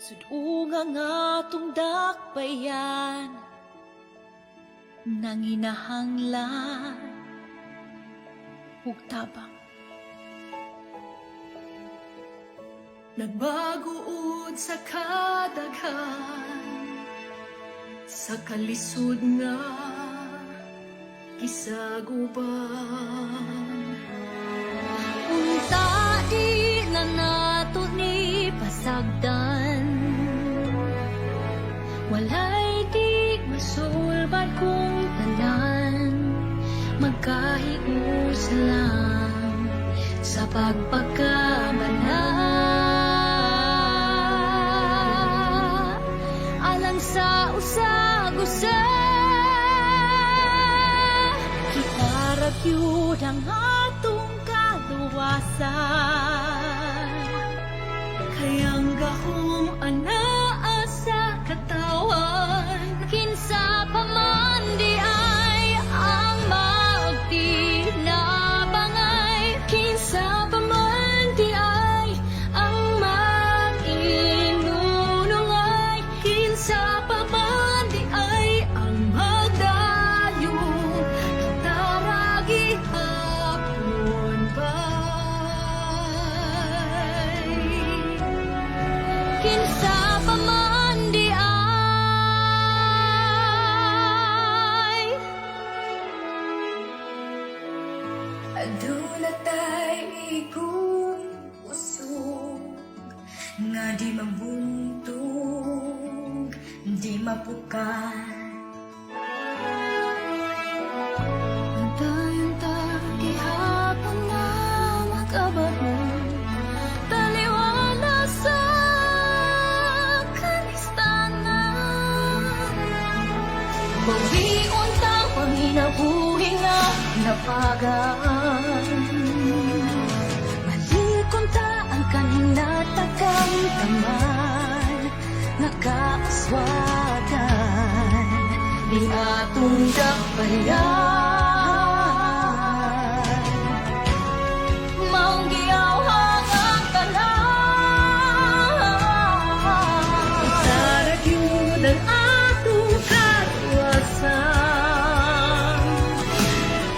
Sudunga nga tong dakbayan nang inahanglan ug tabang. Nagbaguod sa kadaghan sa kalisod nga gisaguban. Unta di na nato ni pasagdan, walay di masulbad kung tanan, magkahius lang sa pagpagkamala. Alang sa usag-usa, kitarag yun ang atong kaluwasan. Kayang gahom anaa sa katawan, kinsa pa man di ay ang magtinabangay, kinsa pa man di ay ang mag-inunungay, kinsa pa man di ay ang magdayon, kataragi hapon ba'y kinsa pa man di ay. Aduna tay ikong usog nga di mabuntog, di mapukan. Antayon ta gihapon nga magkabaron, taliwala sa kalistanan. Bawion tang panginabuhi nga napagaan, malikon ta ang kaninatagang taman, nakaaswagan di atong dakbayan. Maong giyawhang ang tanan, itarag yun ang atong kaluwasan.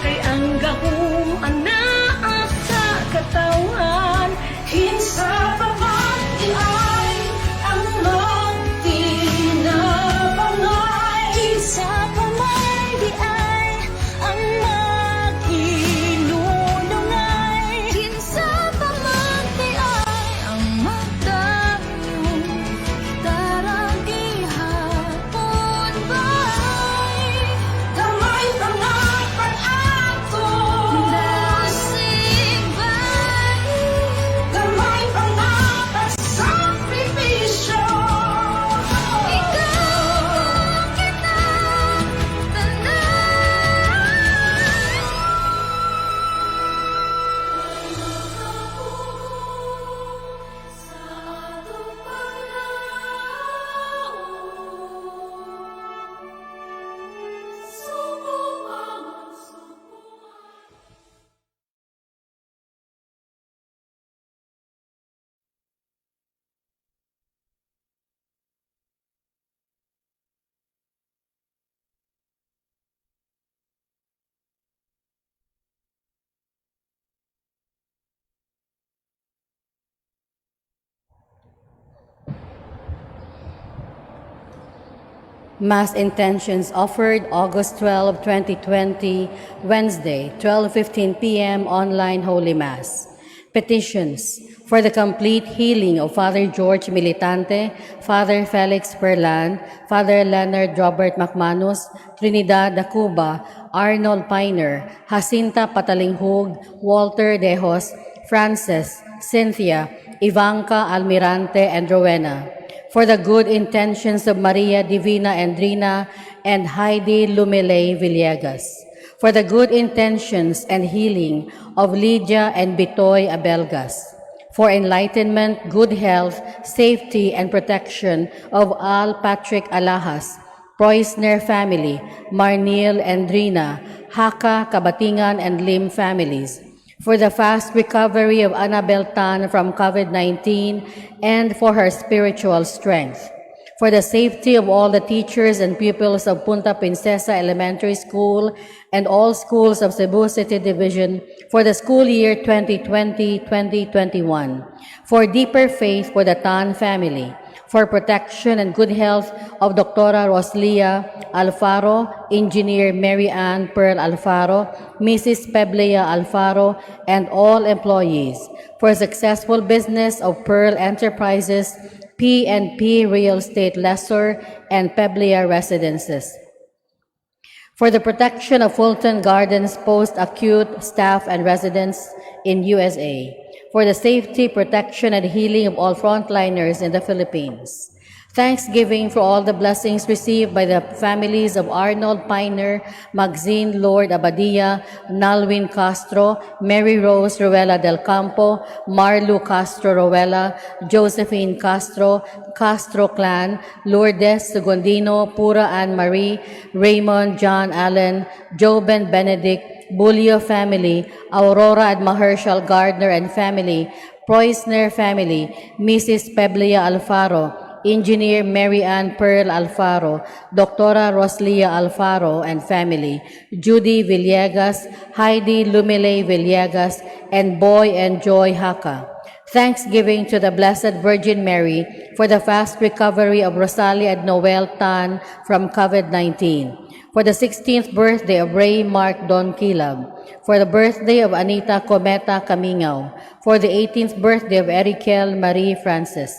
Kay ang gahom anaa sa katawan, kinsa pa man di ay ang magtinabangay, kinsa pa man di ay ang mag-inunungay, kinsa pa man di ay ang magdayon, taragi hapon ba'y gamay pa nga pag-ato, nasig ba'y gamay pa nga pag-sakripisyo. Ikaw kita Mass intentions offered August 12, 2020, Wednesday, 12:15 p.m. online Holy Mass. Petitions for the complete healing of Father George Militante, Father Felix Perlan, Father Leonard Robert Macmanus, Trinidad Dacuba, Arnold Piner, Jacinta Patalinghug, Walter Dejos, Frances, Cynthia, Ivanka Almirante, and Rowena. For the good intentions of Maria Divina Andrina and Heidi Lumile Villegas. For the good intentions and healing of Lydia and Bitoy Abelgas. For enlightenment, good health, safety, and protection of Al Patrick Alahas, Preussner family, Marnil and Drina, Haka, Kabatingan, and Lim families. for the fast recovery of Annabel Tan from COVID-19 and for her spiritual strength, for the safety of all the teachers and pupils of Punta Princesa Elementary School and all schools of Cebu City Division for the school year 2020-2021, for deeper faith for the Tan family, for protection and good health of Dr. Roslia Alfaro, Engineer Mary Ann Pearl Alfaro, Mrs. Peblea Alfaro, and all employees, for successful business of Pearl Enterprises, P&P Real Estate Lessor, and Peblea Residences, for the protection of Fulton Gardens post-acute staff and residents in USA, for the safety, protection, and healing of all frontliners in the Philippines. Thanksgiving for all the blessings received by the families of Arnold Piner, Maxine Lord Abadia, Nalwin Castro, Mary Rose Ruela del Campo, Marlu Castro Ruela, Josephine Castro, Castro Clan, Lourdes Segundino, Pura Ann Marie, Raymond John Allen, Joben Benedict, Bulio family, Aurora and Mahershal Gardner and family, Preussner family, Mrs. Peblea Alfaro, Engineer Mary Ann Pearl Alfaro, Dr. Roslia Alfaro and family, Judy Villegas, Heidi Lumile Villegas, and Boy and Joy Haka. Thanksgiving to the Blessed Virgin Mary for the fast recovery of Rosalie and Noel Tan from COVID-19, for the 16th birthday of Ray Mark Don Kilab, for the birthday of Anita Cometa Camingao, for the 18th birthday of Erikel Marie Francis,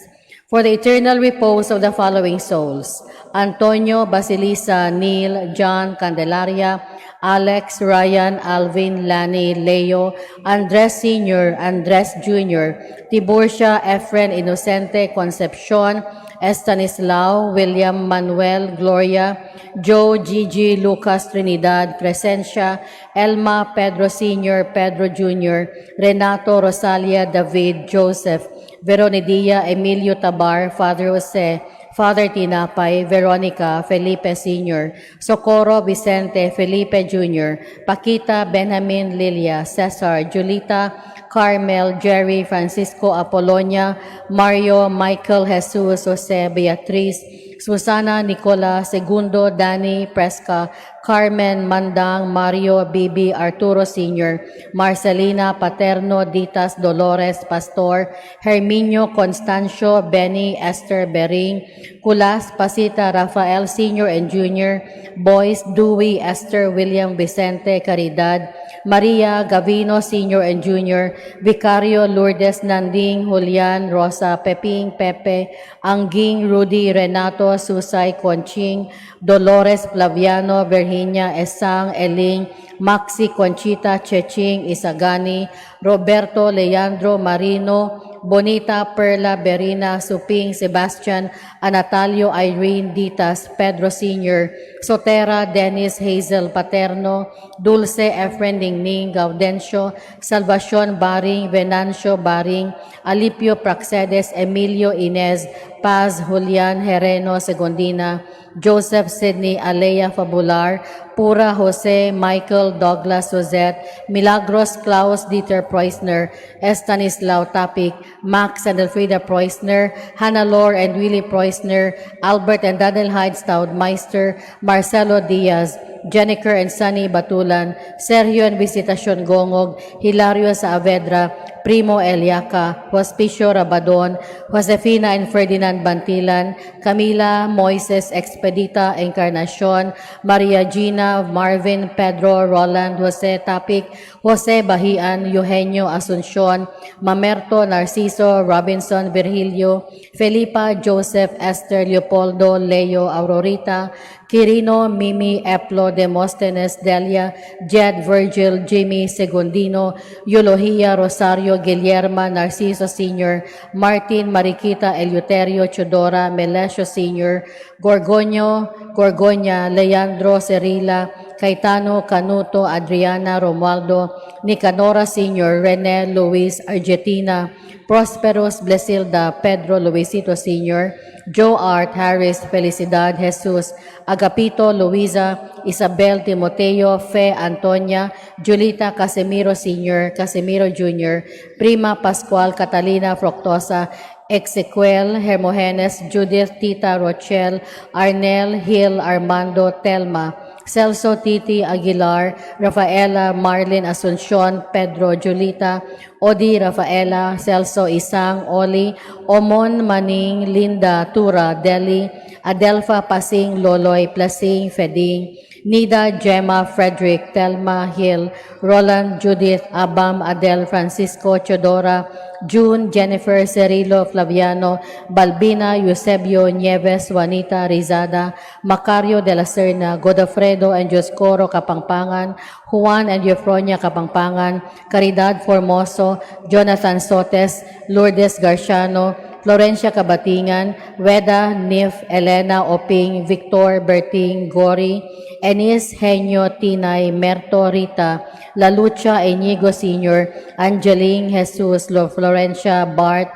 for the eternal repose of the following souls: Antonio Basilisa, Neil, John Candelaria, Alex, Ryan, Alvin, Lani, Leo, Andres Sr., Andres Jr., Tiburcia, Efren, Inocente, Concepcion, Estanislao, William, Manuel, Gloria, Joe, Gigi, Lucas, Trinidad, Crescencia, Elma, Pedro Sr., Pedro Jr., Renato, Rosalia, David, Joseph, Veronidia, Emilio Tabar, Father Jose, Father Tinapay, Veronica, Felipe Sr., Socorro, Vicente, Felipe Jr., Paquita, Benjamin, Lilia, Cesar, Julita, Carmel, Jerry, Francisco Apolonia, Mario, Michael, Jesus, Jose, Beatriz, Susana, Nicola, Segundo, Danny, Presca, Carmen, Mandang, Mario, Bibi, Arturo Sr., Marcelina, Paterno, Ditas, Dolores, Pastor, Herminio, Constancio, Benny, Esther, Bering, Kulas, Pasita, Rafael Sr. and Jr., Boys, Dewey, Esther, William, Vicente, Caridad, Maria, Gavino Sr. and Jr., Vicario, Lourdes, Nanding, Julian, Rosa, Peping, Pepe, Angging, Rudy, Renato, Susay, Conching, Dolores, Flaviano, Virginia, Esang, Eling, Maxi, Conchita, Cheching, Isagani, Roberto, Leandro, Marino, Bonita, Perla, Berina, Suping, Sebastian, Anatalio, Irene, Ditas, Pedro Sr., Sotera, Dennis, Hazel, Paterno, Dulce, Efren, Ningning, Gaudencio, Salvacion, Baring, Venancio, Baring, Alipio, Praxedes, Emilio, Inez, Paz, Julian, Hereno, Segundina, Joseph, Sidney, Alea, Fabular, Pura, Jose, Michael, Douglas, Josette, Milagros, Klaus, Dieter Preusner, Estanislao Tapik, Max and Elfrida Preusner, Hannah-Lore and Willie Preusner, Albert and Dadelheid Staudmeister, Marcelo Diaz, Jennifer and Sunny Batulan, Sergio and Visitacion Gongog, Hilario Saavedra, Primo Eliaca, Hospicio Rabadon, Josefina and Ferdinand Bantilan, Camila, Moises, Expedita, Encarnacion, Maria Gina, Marvin, Pedro, Roland, Jose Tapik, Jose Bahian, Eugenio Asuncion, Mamerto, Narciso, Robinson, Virgilio, Felipa, Joseph, Esther, Leopoldo, Leo, Aurorita, Quirino, Mimi, Eplo, Demosthenes, Delia, Jed, Virgil, Jimmy, Segundino, Eulohia, Rosario, Guillerma, Narciso Sr., Martin, Mariquita, Eleuterio, Chodora, Melesio Sr., Gorgoña, Leandro, Cerila, Caetano Canuto, Adriana Romualdo, Nicanora Sr., Rene Luis Argentina, Prosperos Blesilda, Pedro Luisito Sr., Joe Art Harris, Felicidad Jesus, Agapito Luisa, Isabel Timoteo, Fe Antonia, Julita Casimiro Sr., Casimiro Jr., Prima Pascual Catalina Fructosa, Exequiel Hermogenes, Judith Tita Rochelle, Arnel Hill Armando Telma, Celso Titi Aguilar, Rafaela Marlin Asuncion, Pedro Julita, Odi Rafaela, Celso Isang, Oli, Omon Maning, Linda Tura, Deli, Adelfa Pasing, Loloy Plasing, Feding, Nida Gemma Frederick, Telma Hill, Roland Judith Abam Adel Francisco Chodora, June Jennifer Cerilo Flaviano, Balbina Eusebio Nieves Juanita Rizada, Macario de la Serna, Godofredo and Joscoro Kapangpangan, Juan and Eufronia Kapangpangan, Caridad Formoso, Jonathan Sotes, Lourdes Garciano, Florencia Kabatingan, Weda, Nif, Elena Oping, Victor Berting, Gori, Enis Henyo Tinay, Merto Rita, La Lucha Inigo Sr., Angeline Jesus, Florencia Bart,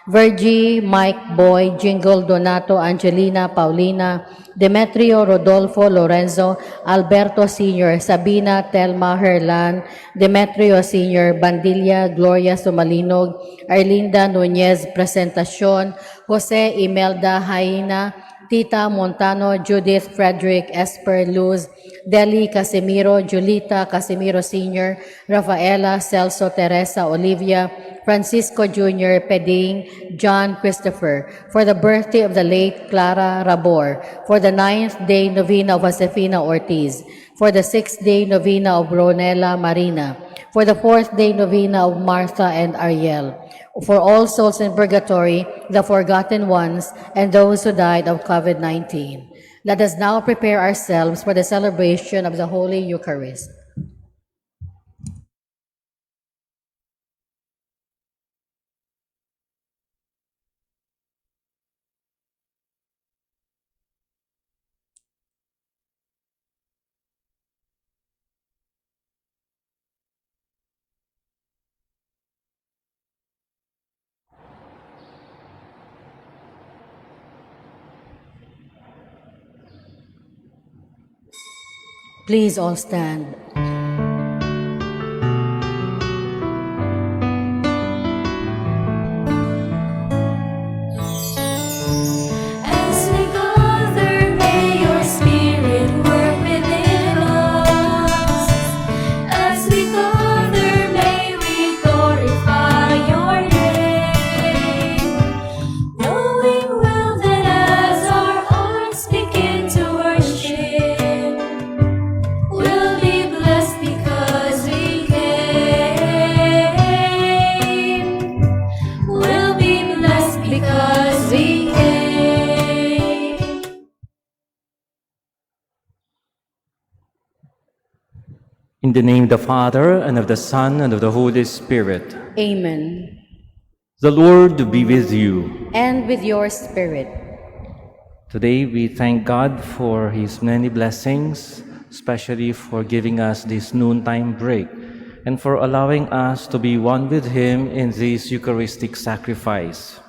Virgie, Mike Boy, Jingle Donato, Angelina Paulina, Demetrio Rodolfo Lorenzo, Alberto Sr., Sabina Telma Herlan, Demetrio Sr., Bandilla Gloria Sumalinog, Arlinda Nunez Presentacion, Jose Imelda Haina, Tita Montano, Judith Frederick Esper Luz, Deli Casimiro, Julita Casimiro Sr., Rafaela Celso Teresa Olivia, Francisco Jr., Peding, John Christopher, for the birthday of the late Clara Rabor, for the 9th day novena of Josefina Ortiz, for the 6th day novena of Ronela Marina, for the 4th day novena of Martha and Ariel, for all souls in purgatory, the forgotten ones, and those who died of COVID-19. Let us now prepare ourselves for the celebration of the Holy Eucharist. Please all stand. As we gather, may your spirit work within us. As we gather, may we glorify your name. Knowing well that as our hearts begin to worship, we'll be blessed because we came. We'll be blessed because we came. In the name of the Father, and of the Son, and of the Holy Spirit. Amen. The Lord be with you. And with your spirit. Today we thank God for His many blessings, especially for giving us this noontime break, and for allowing us to be one with Him in this Eucharistic sacrifice.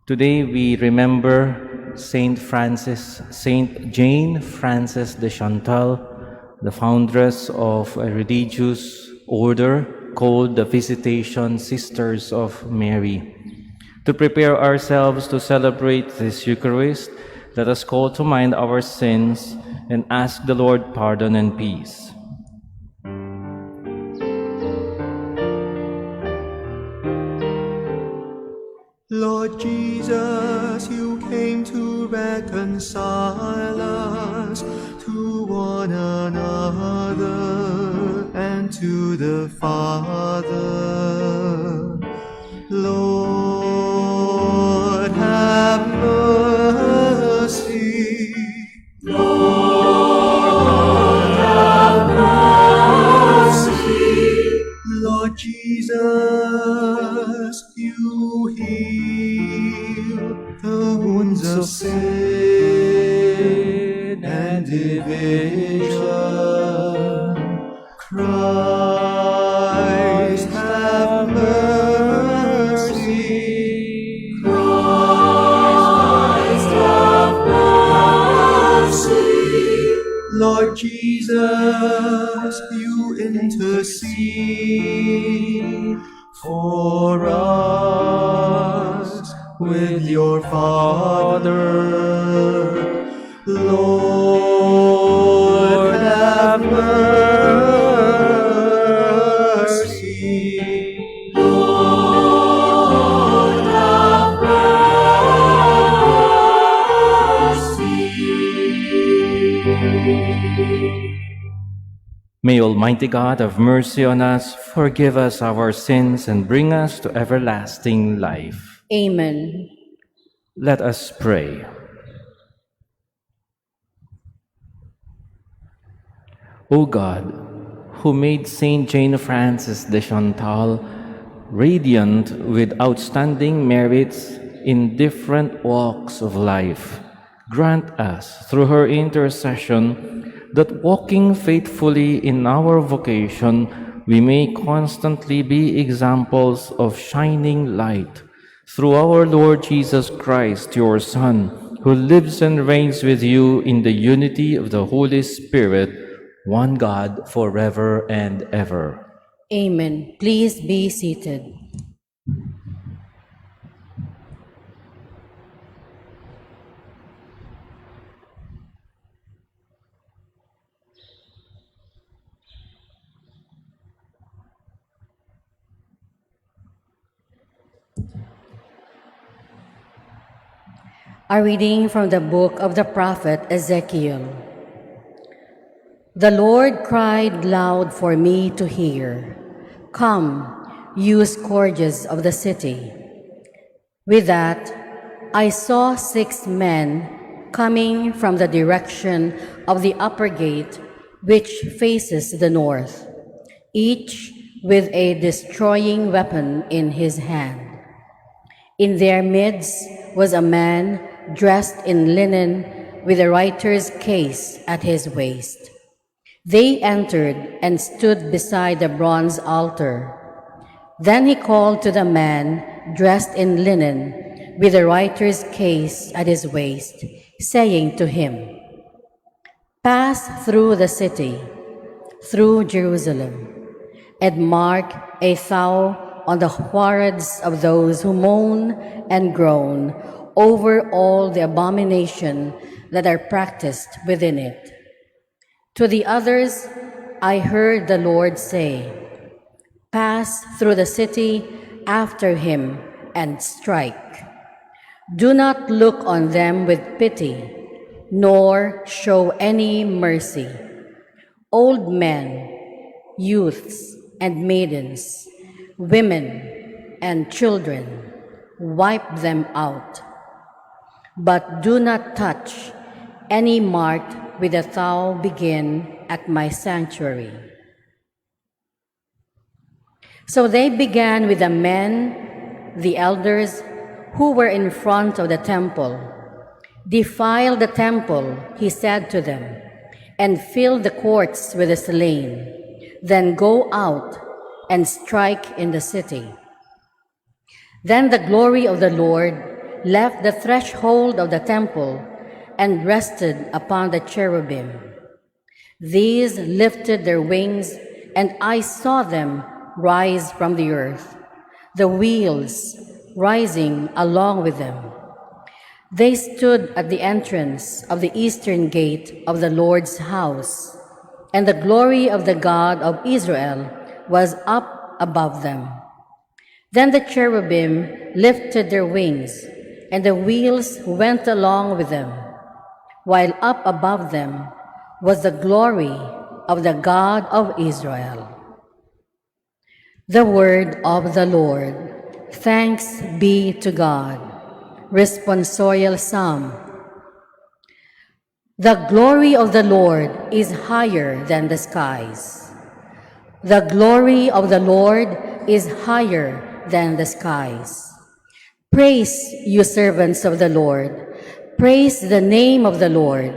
Today we remember Saint Jane Frances de Chantal, the foundress of a religious order called the Visitation Sisters of Mary. To prepare ourselves to celebrate this Eucharist, let us call to mind our sins and ask the Lord pardon and peace. Lord Jesus, you came to reconcile us to one another and to the Father. Lord, have mercy. Lord, have mercy. Lord Jesus, you heal the wounds of sin and division. Lord Jesus, you intercede for us with your Father. Lord, have mercy. Lord, have mercy. May Almighty God have mercy on us, forgive us our sins, and bring us to everlasting life. Amen. Let us pray. O God, who made Saint Jane Frances de Chantal radiant with outstanding merits in different walks of life, grant us, through her intercession, that walking faithfully in our vocation, we may constantly be examples of shining light. Through our Lord Jesus Christ, your Son, who lives and reigns with you in the unity of the Holy Spirit, one God, forever and ever. Amen. Please be seated. A reading from the book of the prophet Ezekiel. The Lord cried loud for me to hear. Come, you scourges of the city. With that, I saw 6 men coming from the direction of the upper gate, which faces the north, each with a destroying weapon in his hand. In their midst was a man dressed in linen with a writer's case at his waist. They entered and stood beside the bronze altar. Then he called to the man dressed in linen with a writer's case at his waist, saying to him, Pass through the city, through Jerusalem, and mark a vow on the foreheads of those who moan and groan over all the abomination that are practiced within it. To the others, I heard the Lord say, Pass through the city after him and strike. Do not look on them with pity, nor show any mercy. Old men, youths and maidens, women and children, wipe them out. But do not touch any marked with a thou begin at my sanctuary. So they began with the men, the elders, who were in front of the temple. Defile the temple, he said to them, and fill the courts with the slain. Then go out and strike in the city. Then the glory of the Lord left the threshold of the temple and rested upon the cherubim. These lifted their wings, and I saw them rise from the earth, the wheels rising along with them. They stood at the entrance of the eastern gate of the Lord's house, and the glory of the God of Israel was up above them. Then the cherubim lifted their wings, and the wheels went along with them, while up above them was the glory of the God of Israel. The word of the Lord. Thanks be to God. Responsorial Psalm. The glory of the Lord is higher than the skies. The glory of the Lord is higher than the skies. Praise, you servants of the Lord. Praise the name of the Lord.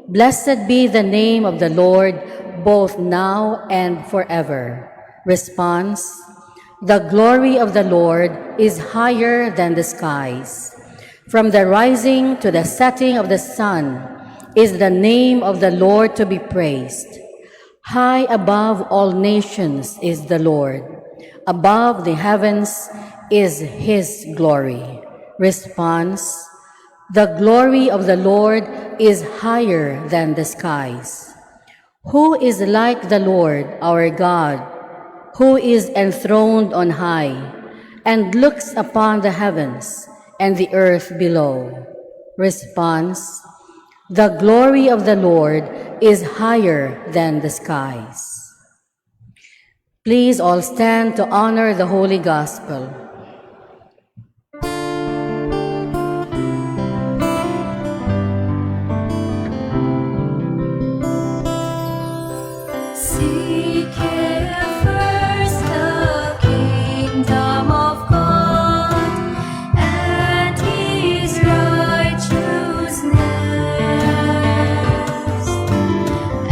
Blessed be the name of the Lord, both now and forever. Response: the glory of the Lord is higher than the skies. From the rising to the setting of the sun, is the name of the Lord to be praised. High above all nations is the Lord. Above the heavens is his glory. Response: the glory of the Lord is higher than the skies. Who is like the Lord our God, who is enthroned on high, and looks upon the heavens and the earth below? Response: the glory of the Lord is higher than the skies. Please all stand to honor the Holy Gospel. Seek ye first the kingdom of God and his righteousness,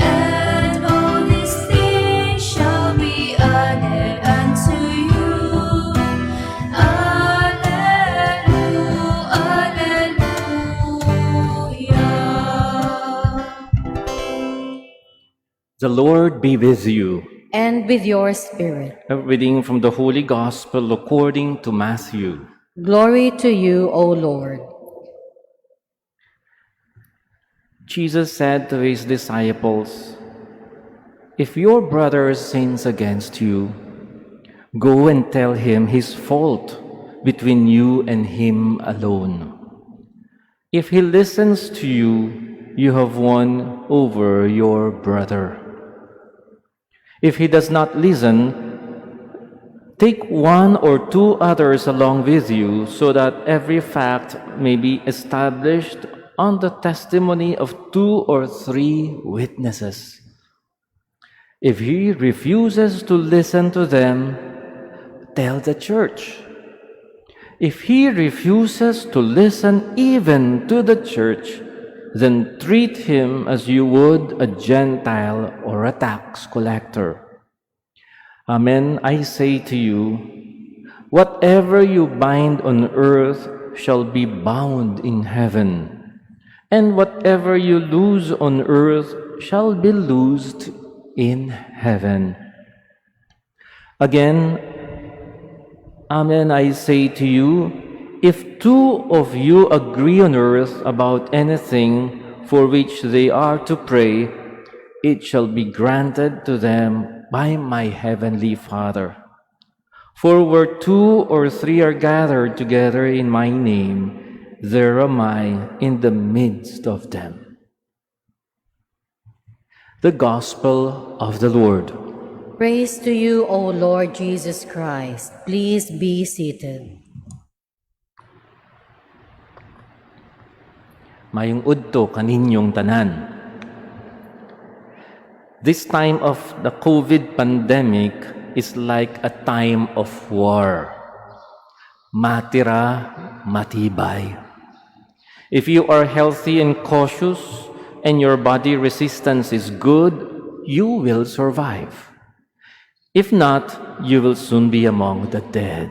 and all these things shall be added unto you. Alleluia, alleluia. The Lord be with you. And with your spirit. A reading from the Holy Gospel according to Matthew. Glory to you, O Lord. Jesus said to his disciples, "If your brother sins against you, go and tell him his fault between you and him alone. If he listens to you, you have won over your brother. If he does not listen, take one or two others along with you, so that every fact may be established on the testimony of 2 or 3 witnesses. If he refuses to listen to them, tell the church. If he refuses to listen even to the church, then treat him as you would a Gentile or a tax collector. Amen, I say to you, whatever you bind on earth shall be bound in heaven, and whatever you loose on earth shall be loosed in heaven. Again, amen, I say to you, if 2 of you agree on earth about anything for which they are to pray, it shall be granted to them by my heavenly Father. For where 2 or 3 are gathered together in my name, there am I in the midst of them." The Gospel of the Lord. Praise to you, O Lord Jesus Christ. Please be seated. Mayong udto kaninyong tanan. This time of the COVID pandemic is like a time of war. Matira, matibay. If you are healthy and cautious and your body resistance is good, you will survive. If not, you will soon be among the dead.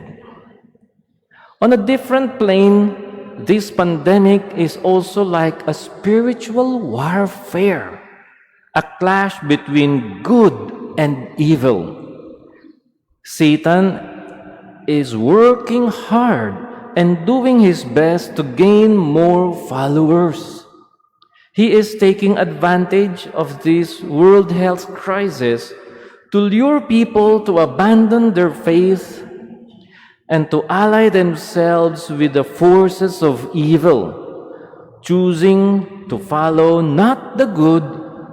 On a different plane, this pandemic is also like a spiritual warfare, a clash between good and evil. Satan is working hard and doing his best to gain more followers. He is taking advantage of this world health crisis to lure people to abandon their faith and to ally themselves with the forces of evil, choosing to follow not the good,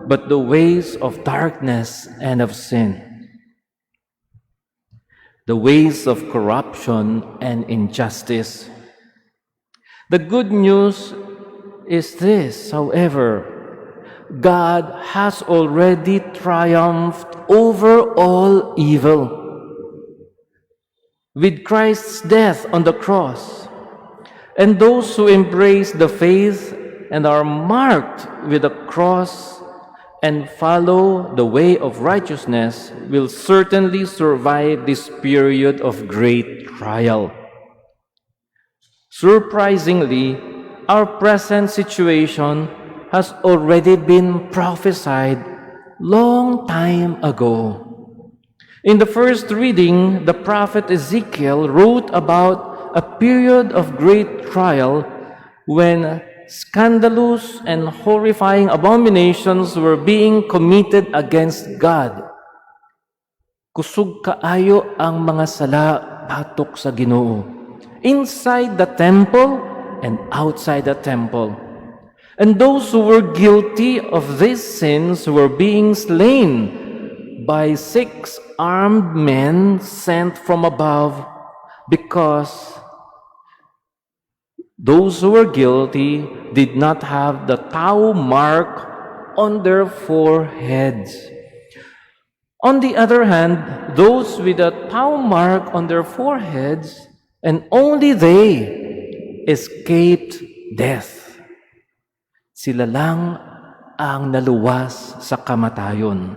but the ways of darkness and of sin, the ways of corruption and injustice. The good news is this, however: God has already triumphed over all evil. With Christ's death on the cross, and those who embrace the faith and are marked with the cross and follow the way of righteousness will certainly survive this period of great trial. Surprisingly, our present situation has already been prophesied long time ago. In the first reading, the prophet Ezekiel wrote about a period of great trial when scandalous and horrifying abominations were being committed against God. Kusog kaayo ang mga sala batok sa Ginoo, inside the temple and outside the temple. And those who were guilty of these sins were being slain by 6 armed men sent from above, because those who were guilty did not have the Tau mark on their foreheads. On the other hand, those with a Tau mark on their foreheads, and only they escaped death. Sila lang ang naluwas sa kamatayon.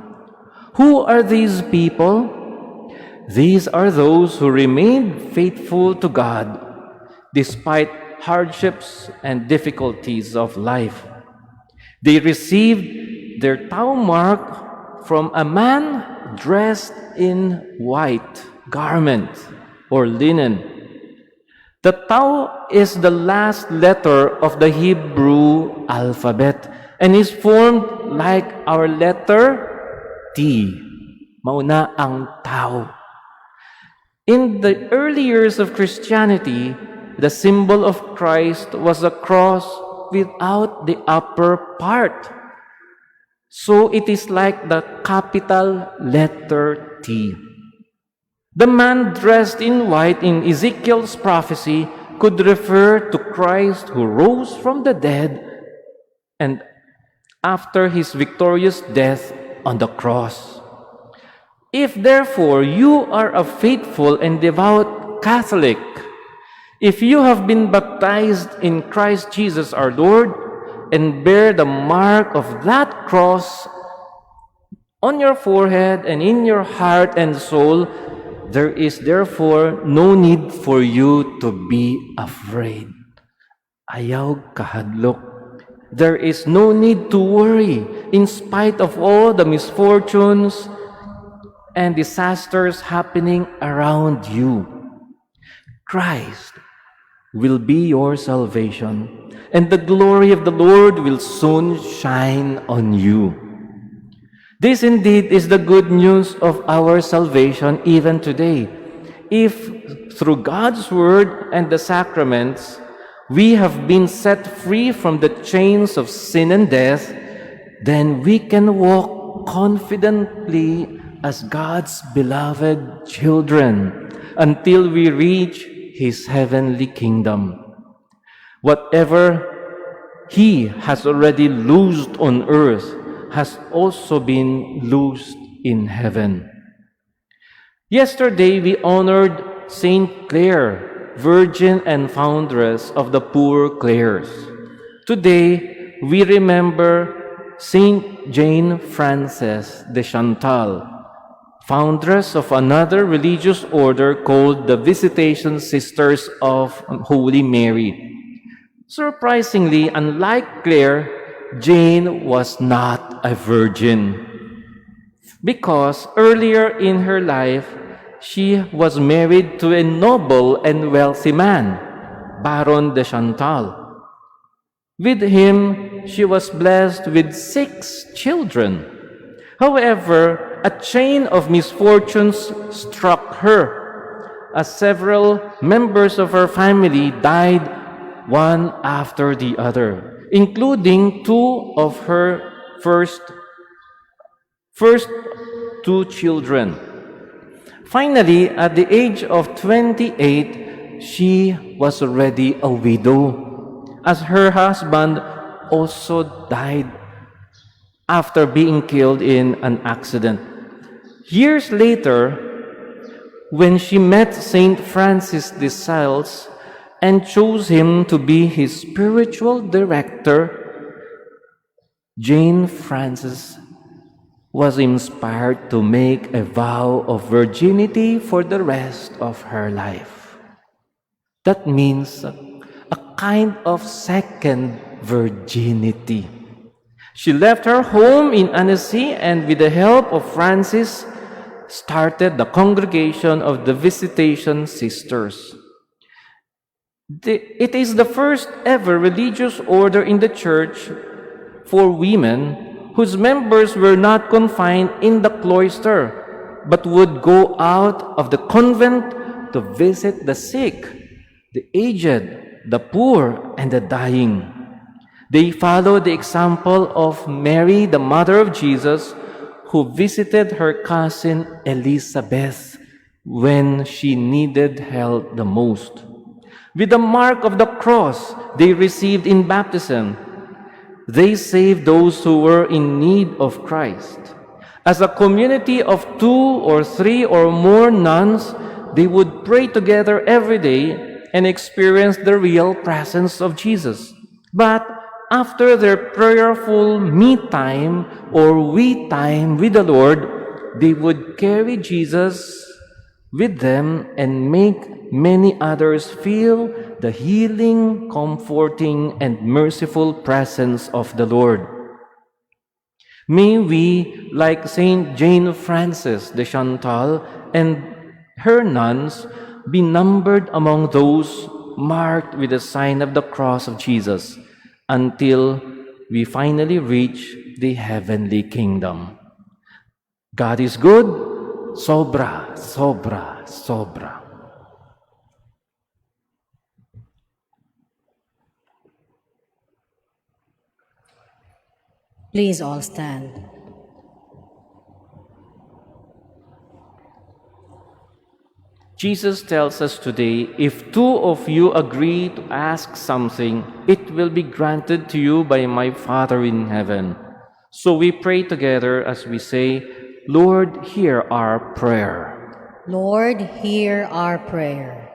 Who are these people? These are those who remained faithful to God despite hardships and difficulties of life. They received their Tau mark from a man dressed in white garment or linen. The Tau is the last letter of the Hebrew alphabet and is formed like our letter T. Mauna ang Tau. In the early years of Christianity, the symbol of Christ was a cross without the upper part. So it is like the capital letter T. The man dressed in white in Ezekiel's prophecy could refer to Christ who rose from the dead and after his victorious death on the cross. If therefore you are a faithful and devout Catholic, if you have been baptized in Christ Jesus our Lord and bear the mark of that cross on your forehead and in your heart and soul, there is therefore no need for you to be afraid. Ayaw kahadlok. There is no need to worry in spite of all the misfortunes and disasters happening around you. Christ will be your salvation, and the glory of the Lord will soon shine on you. This indeed is the good news of our salvation even today. If through God's word and the sacraments, we have been set free from the chains of sin and death, then we can walk confidently as God's beloved children until we reach His heavenly kingdom. Whatever He has already loosed on earth has also been loosed in heaven. Yesterday, we honored Saint Clare, Virgin and Foundress of the Poor Clares. Today, we remember Saint Jane Frances de Chantal, foundress of another religious order called the Visitation Sisters of Holy Mary. Surprisingly, unlike Clare, Jane was not a virgin because earlier in her life, she was married to a noble and wealthy man, Baron de Chantal. With him, she was blessed with 6 children. However, a chain of misfortunes struck her, as several members of her family died one after the other, including 2 of her first 2 children. Finally, at the age of 28, she was already a widow, as her husband also died after being killed in an accident. Years later, when she met Saint Francis de Sales and chose him to be his spiritual director, Jane Frances was inspired to make a vow of virginity for the rest of her life. That means a kind of second virginity. She left her home in Annecy and with the help of Francis started the Congregation of the Visitation Sisters. It is the first ever religious order in the church for women whose members were not confined in the cloister but would go out of the convent to visit the sick, the aged, the poor, and the dying. They followed the example of Mary, the mother of Jesus, who visited her cousin Elizabeth when she needed help the most. With the mark of the cross they received in baptism, they saved those who were in need of Christ. As a community of 2 or 3 or more nuns, they would pray together every day and experience the real presence of Jesus. But after their prayerful me time or we time with the Lord, they would carry Jesus with them and make many others feel the healing, comforting, and merciful presence of the Lord. May we, like Saint Jane Frances de Chantal and her nuns, be numbered among those marked with the sign of the cross of Jesus until we finally reach the heavenly kingdom. God is good, sobra, sobra, sobra. Please all stand. Jesus tells us today, if 2 of you agree to ask something, it will be granted to you by my Father in heaven. So we pray together as we say, Lord, hear our prayer. Lord, hear our prayer,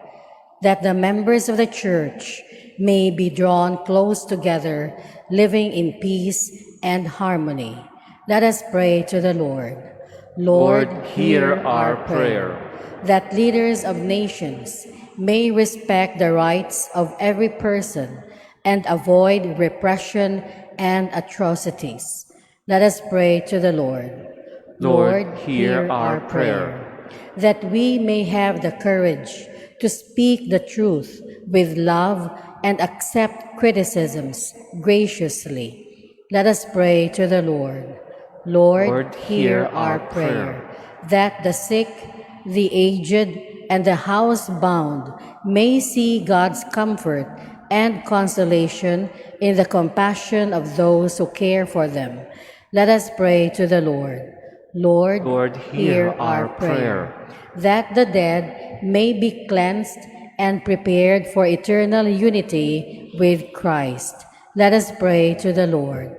that the members of the Church may be drawn close together, living in peace and harmony. Let us pray to the Lord. Lord, hear our prayer. That leaders of nations may respect the rights of every person and avoid repression and atrocities. Let us pray to the Lord. Lord, hear our prayer. That we may have the courage to speak the truth with love and accept criticisms graciously. Let us pray to the Lord. Lord, hear our prayer. That the sick, the aged, and the housebound may see God's comfort and consolation in the compassion of those who care for them. Let us pray to the Lord. Lord, hear our prayer. That the dead may be cleansed and prepared for eternal unity with Christ. Let us pray to the Lord.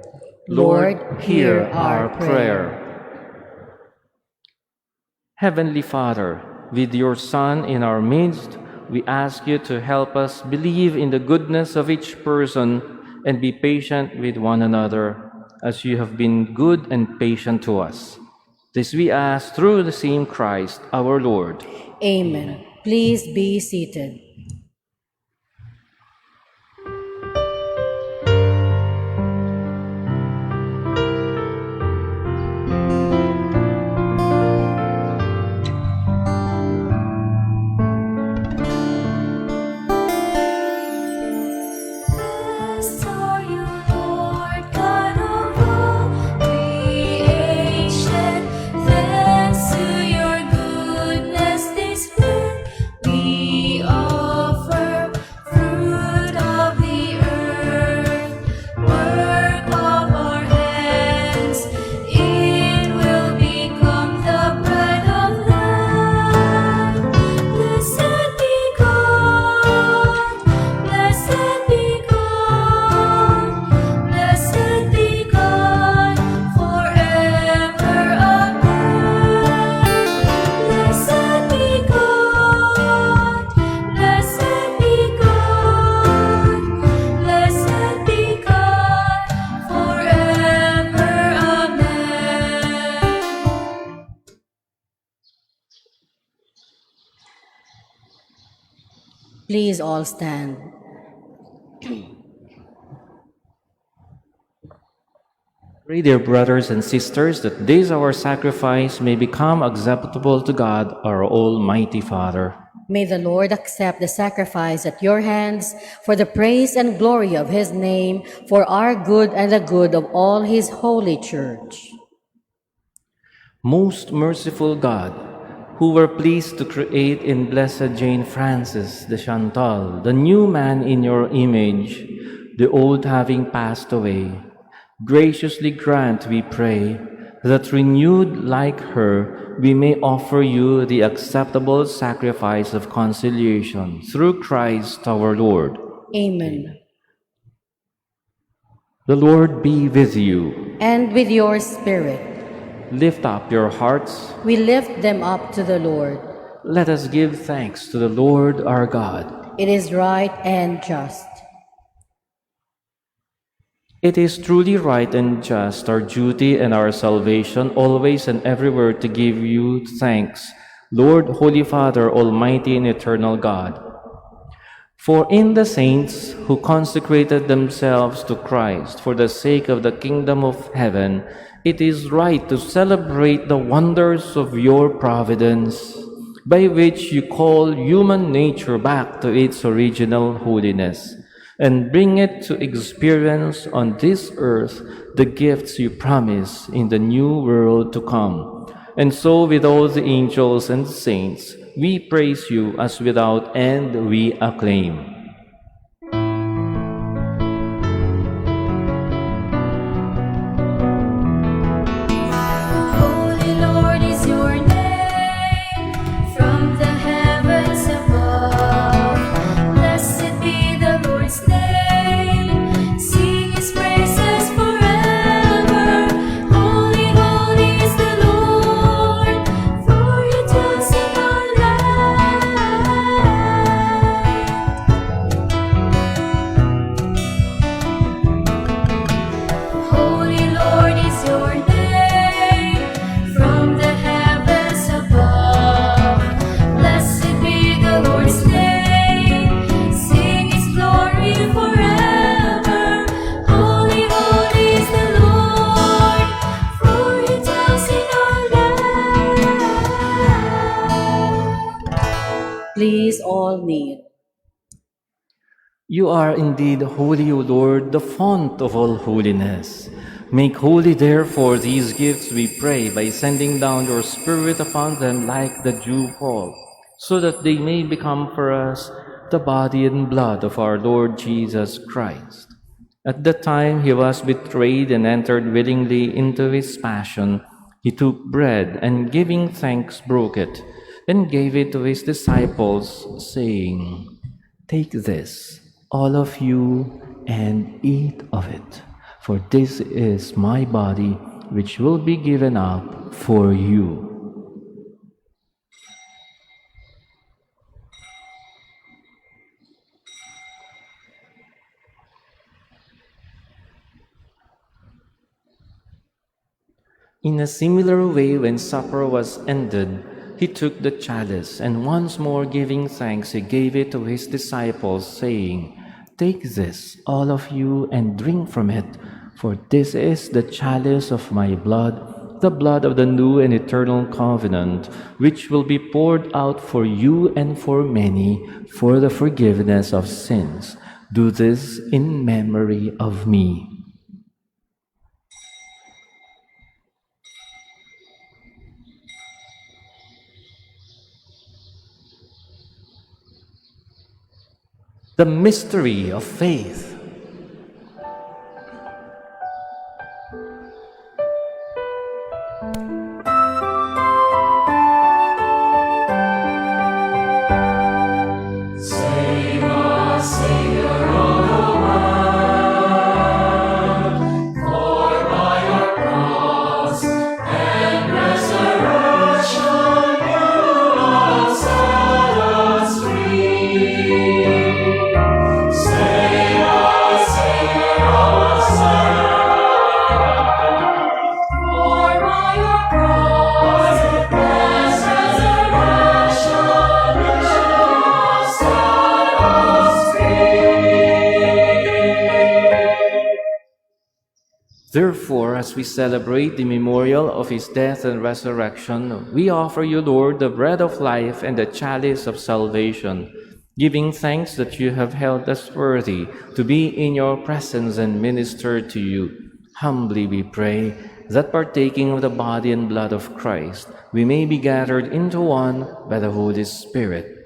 Lord, hear our prayer. Heavenly Father, with your Son in our midst, we ask you to help us believe in the goodness of each person and be patient with one another, as you have been good and patient to us. This we ask through the same Christ, our Lord. Amen. Please be seated. Blessed are you, Lord God of all creation. Thanks to your goodness displayed, we offer fruit of the earth, work of our hands. It will become the bread of life. Blessed be God. Blessed be God, blessed be God, forever. Amen. Blessed be God, blessed be God, blessed be God, forever. Amen. Please all stand. Pray, dear brothers and sisters, that this our sacrifice may become acceptable to God, our Almighty Father. May the Lord accept the sacrifice at your hands for the praise and glory of his name, for our good and the good of all his holy church. Most merciful God, who were pleased to create in Blessed Jane Frances de Chantal the new man in your image, the old having passed away, graciously grant, we pray, that renewed like her, we may offer you the acceptable sacrifice of conciliation through Christ our Lord. Amen. The Lord be with you. And with your spirit, Lift up your hearts. we lift them up to the Lord. Let us give thanks to the Lord our God. It is right and just. It is truly right and just, our duty and our salvation, always and everywhere to give you thanks, Lord, Holy Father, Almighty and Eternal God. For in the saints who consecrated themselves to Christ for the sake of the kingdom of heaven, it is right to celebrate the wonders of your providence, by which you call human nature back to its original holiness, and bring it to experience on this earth the gifts you promise in the new world to come. And so with all the angels and saints, we praise you as without end we acclaim. Holy Lord is your name, from the heavens above. Blessed be the Lord's name, sing his praises forever. Holy, holy is the Lord, for he dwells in our land. Holy Lord is your name, from the heavens above. Blessed be the Lord's name, sing his glory forever. Holy, holy is the Lord, for he dwells in our land. Please all kneel. You are indeed holy, O Lord, the font of all holiness. Make holy, therefore, these gifts, we pray, by sending down your Spirit upon them like the dewfall, so that they may become for us the body and blood of our Lord Jesus Christ. At the time he was betrayed and entered willingly into his passion, he took bread and, giving thanks, broke it and gave it to his disciples, saying, "Take this, all of you, and eat of it, for this is my body, which will be given up for you." In a similar way, when supper was ended, he took the chalice, and once more giving thanks, he gave it to his disciples, saying, "Take this, all of you, and drink from it, for this is the chalice of my blood, the blood of the new and eternal covenant, which will be poured out for you and for many for the forgiveness of sins. Do this in memory of me." The mystery of faith. Say Therefore, as we celebrate the memorial of his death and resurrection, we offer you, Lord, the bread of life and the chalice of salvation, giving thanks that you have held us worthy to be in your presence and minister to you. Humbly we pray that partaking of the body and blood of Christ, we may be gathered into one by the Holy Spirit.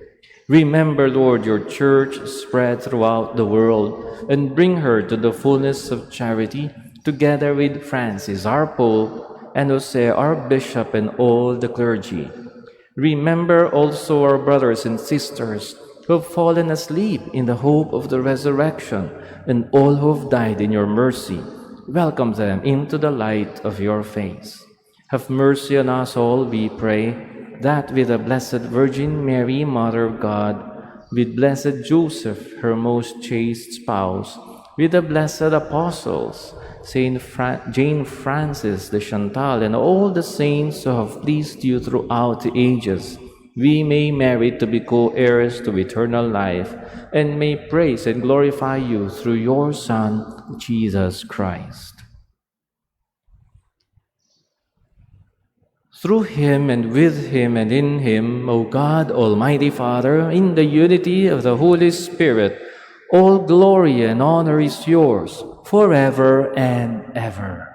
Remember, Lord, your church spread throughout the world, and bring her to the fullness of charity, together with Francis, our Pope, and Jose, our Bishop, and all the clergy. Remember also our brothers and sisters who have fallen asleep in the hope of the resurrection, and all who have died in your mercy. Welcome them into the light of your face. Have mercy on us all, we pray, that with the Blessed Virgin Mary, Mother of God, with blessed Joseph, her most chaste spouse, with the blessed apostles, Jane Francis de Chantal, and all the saints who have pleased you throughout the ages, we may merit to be co-heirs to eternal life, and may praise and glorify you through your Son, Jesus Christ. Through him, and with him, and in him, O God, Almighty Father, in the unity of the Holy Spirit, all glory and honor is yours, forever and ever.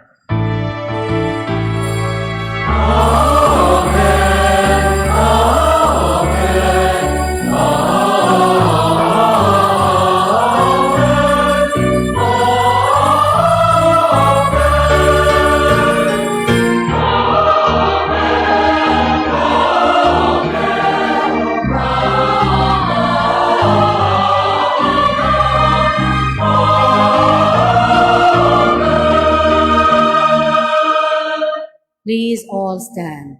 Please all stand.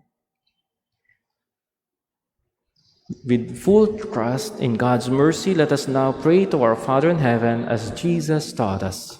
With full trust in God's mercy, let us now pray to our Father in heaven as Jesus taught us.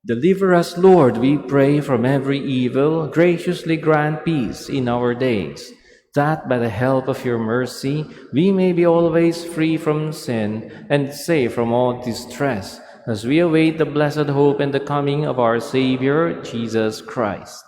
Deliver us, Lord, we pray, from every evil. Graciously grant peace in our days, that by the help of your mercy we may be always free from sin and safe from all distress, as we await the blessed hope and the coming of our Savior, Jesus Christ.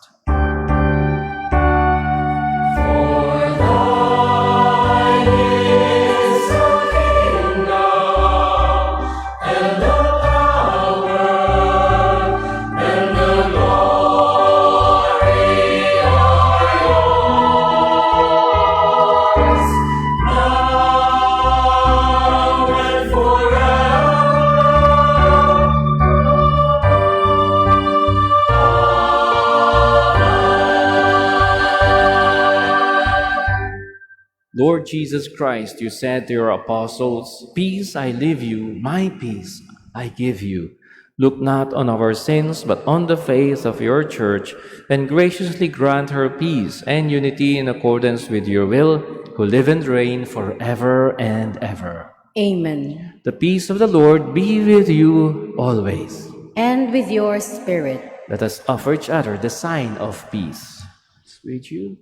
Lord Jesus Christ, you said to your apostles, "Peace I leave you, my peace I give you." Look not on our sins, but on the faith of your church, and graciously grant her peace and unity in accordance with your will, who live and reign forever and ever. Amen. The peace of the Lord be with you always. And with your spirit. Let us offer each other the sign of peace. With you.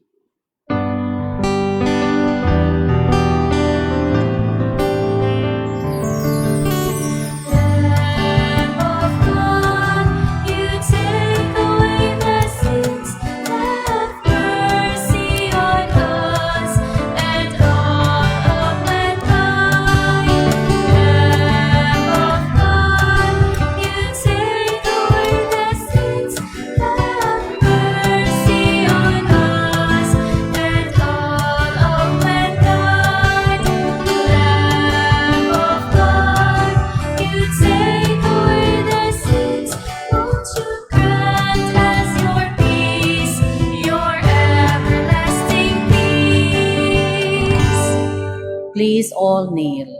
Please all kneel.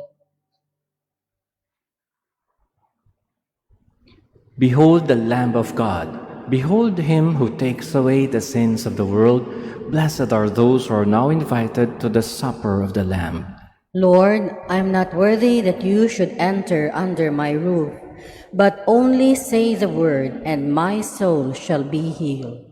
Behold the Lamb of God. Behold him who takes away the sins of the world. Blessed are those who are now invited to the supper of the Lamb. Lord, I am not worthy that you should enter under my roof, but only say the word, and my soul shall be healed.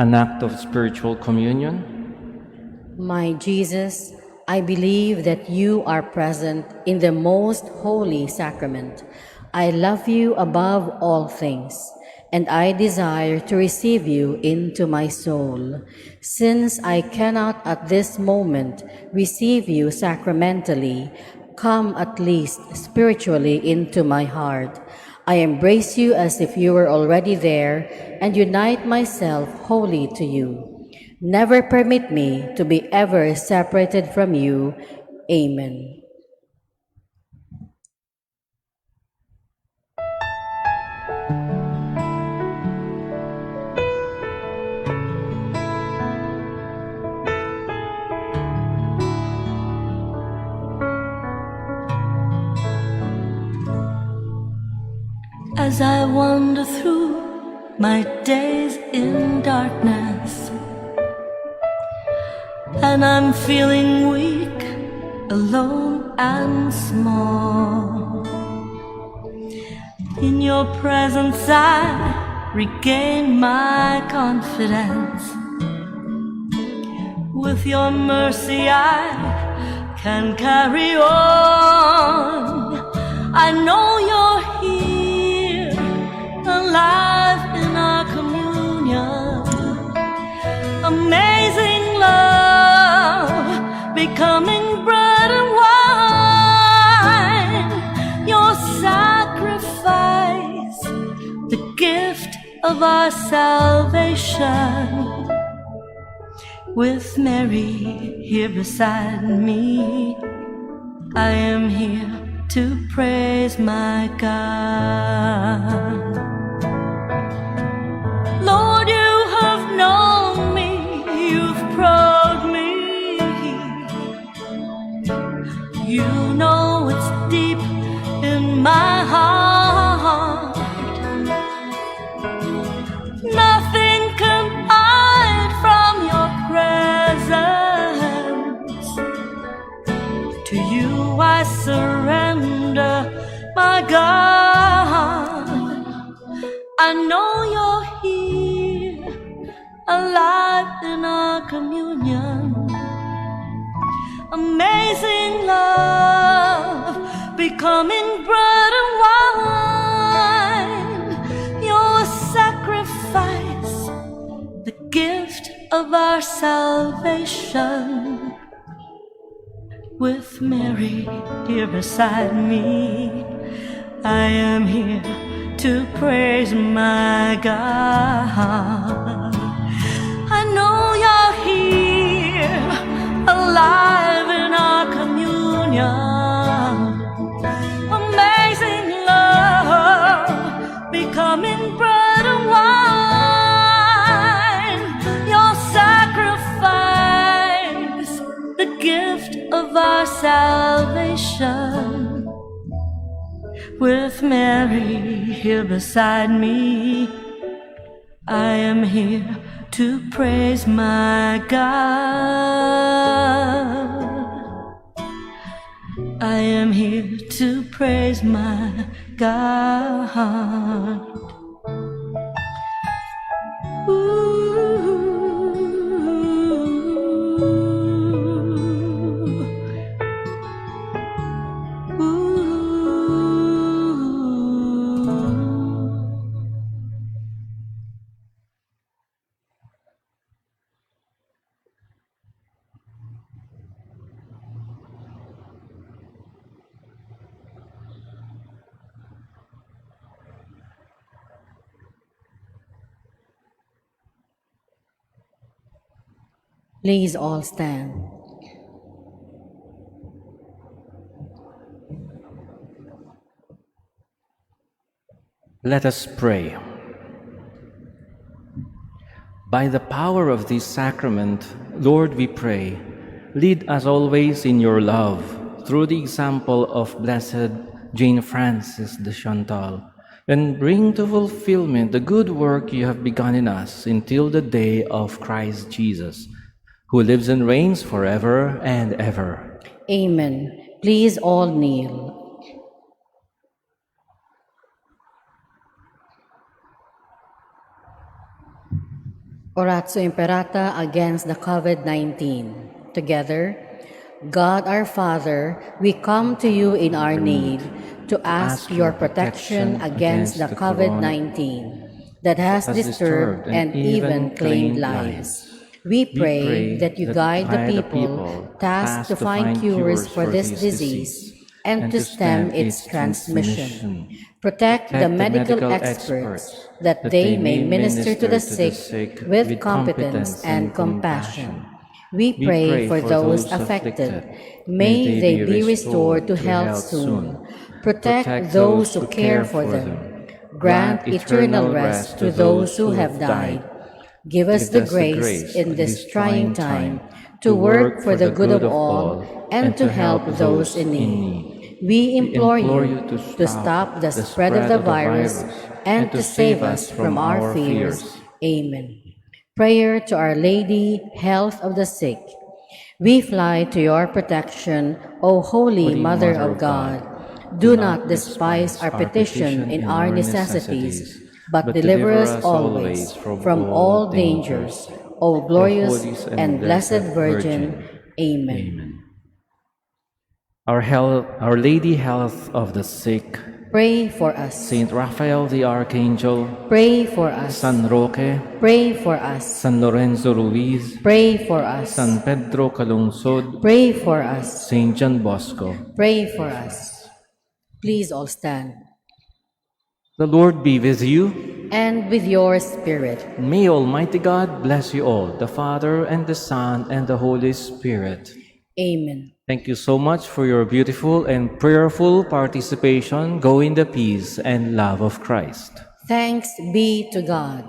An act of spiritual communion. My Jesus, I believe that you are present in the most holy sacrament. I love you above all things, and I desire to receive you into my soul. Since I cannot at this moment receive you sacramentally, come at least spiritually into my heart. I embrace you as if you were already there and unite myself wholly to you. Never permit me to be ever separated from you. Amen. As I wander through my days in darkness, and I'm feeling weak, alone and small, in your presence I regain my confidence. With your mercy I can carry on. I know you're here, alive in our communion. Amazing love, becoming bread and wine. Your sacrifice, the gift of our salvation. With Mary here beside me, I am here to praise my God. Lord, you have known me, you've probed me. You know what's deep in my heart. Nothing can hide from your presence. To you I surrender, my God. I know you're here, alive in our communion. Amazing love, becoming bread and wine. of our salvation. With Mary here beside me, I am here to praise my God. I know you're here, alive in our communion. Amazing love, becoming bread and wine. Your sacrifice, the gift of our salvation. With Mary here beside me, I am here to praise my God. I am here to praise my God. Please all stand. Let us pray. By the power of this sacrament, Lord, we pray, lead us always in your love through the example of Blessed Jane Frances de Chantal, and bring to fulfillment the good work you have begun in us until the day of Christ Jesus, who lives and reigns forever and ever. Amen. Please all kneel. Oratio Imperata against the COVID-19. Together, God our Father, we come to you in our need to ask your protection against the COVID-19 that has disturbed and even claimed lives. We pray that you guide the people tasked to find cures for this disease and to stem its transmission. Protect the medical experts that they may minister to the sick with competence and compassion. We pray for those affected. May they be restored to health soon. Protect those who care for them. Grant eternal rest to those who have died. Give us the grace in this trying time to work for the good of all and to help those in need. We implore you to stop the spread of the virus and to save us from our fears. Amen. Prayer to Our Lady, Health of the Sick. We fly to your protection, O Holy Mother of God. Do not despise our petition in our necessities, but deliver us always from all dangers, O glorious and blessed Virgin. Amen. Our Lady, Health of the Sick. Pray for us. Saint Raphael the Archangel. Pray for us. San Roque. Pray for us. San Lorenzo Ruiz. Pray for us. San Pedro Calungsod. Pray for us. Saint John Bosco. Pray for us. Please all stand. The Lord be with you. And with your spirit. May Almighty God bless you all, the Father and the Son and the Holy Spirit. Amen. Thank you so much for your beautiful and prayerful participation. Go in the peace and love of Christ. Thanks be to God.